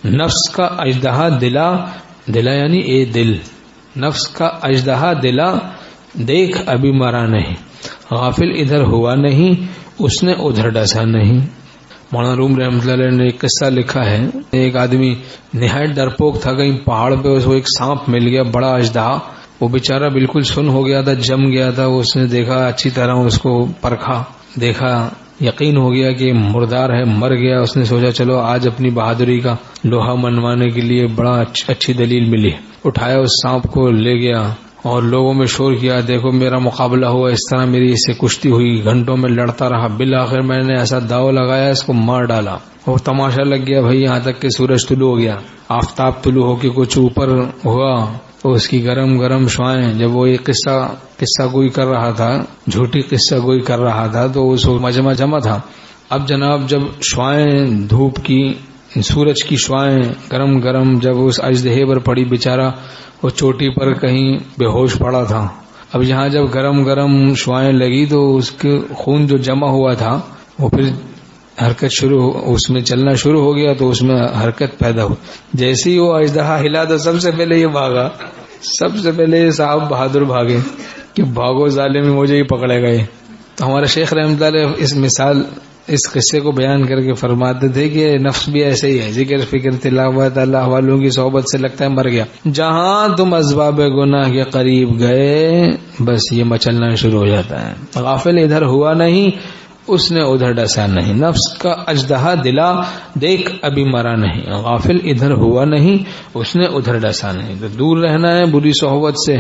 نفس کا اژدہا دلا یعنی اے دل، نفس کا اژدہا دلا دیکھ ابھی مرا نہیں، غافل ادھر ہوا نہیں اس نے ادھر ڈسا نہیں۔ مولانا روم رحمۃ اللہ علیہ نے ایک قصہ لکھا ہے، ایک آدمی نہایت ڈرپوک تھا، کہیں پہاڑ پہ اس کو ایک سانپ مل گیا بڑا اژدہا، وہ بیچارہ بالکل سن ہو گیا تھا، جم گیا تھا، اس نے دیکھا اچھی طرح اس کو پرکھا، دیکھا یقین ہو گیا کہ مردار ہے، مر گیا۔ اس نے سوچا چلو آج اپنی بہادری کا لوہا منوانے کے لیے بڑا اچھی دلیل ملی، اٹھایا اس سانپ کو لے گیا اور لوگوں میں شور کیا، دیکھو میرا مقابلہ ہوا، اس طرح میری اس سے کشتی ہوئی، گھنٹوں میں لڑتا رہا، بالآخر میں نے ایسا داؤ لگایا اس کو مار ڈالا۔ اور تماشا لگ گیا بھائی، یہاں تک کہ سورج طلوع ہو گیا، آفتاب طلوع ہو کے کچھ اوپر ہوا تو اس کی گرم گرم شعاعیں، جب وہ یہ قصہ گوئی کر رہا تھا، جھوٹی قصہ گوئی کر رہا تھا تو اس کو مجمع جمع تھا۔ اب جناب جب شعاعیں دھوپ کی، سورج کی شعاعیں گرم گرم جب اس اژدہے پر پڑی، بیچارہ وہ چوٹی پر کہیں بے ہوش پڑا تھا۔ اب یہاں جب گرم گرم شعاعیں لگی تو اس کے خون جو جمع ہوا تھا وہ پھر حرکت اس میں چلنا شروع ہو گیا، تو اس میں حرکت پیدا ہوئی۔ جیسے ہی وہ اژدہا ہلا تو سب سے پہلے یہ بھاگا، سب سے پہلے یہ صاحب بہادر بھاگے کہ بھاگو ظالم، مجھے ہی پکڑے گئے۔ تو ہمارے شیخ رحمۃ اللہ اس قصے کو بیان کر کے فرماتے تھے کہ نفس بھی ایسے ہی ہے، ذکر فکر تلاوت اللہ والوں کی صحبت سے لگتا ہے مر گیا، جہاں تم اسباب گناہ کے قریب گئے بس یہ مچلنا شروع ہو جاتا ہے۔ غافل ادھر ہوا نہیں اس نے ادھر ڈسا نہیں، نفس کا اژدہا دلا دیکھ ابھی مرا نہیں، غافل ادھر ہوا نہیں اس نے ادھر ڈسا نہیں۔ تو دور رہنا ہے بری صحبت سے،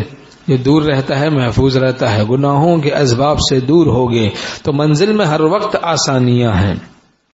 یہ دور رہتا ہے محفوظ رہتا ہے، گناہوں کے اسباب سے دور ہوگے تو منزل میں ہر وقت آسانیاں ہیں۔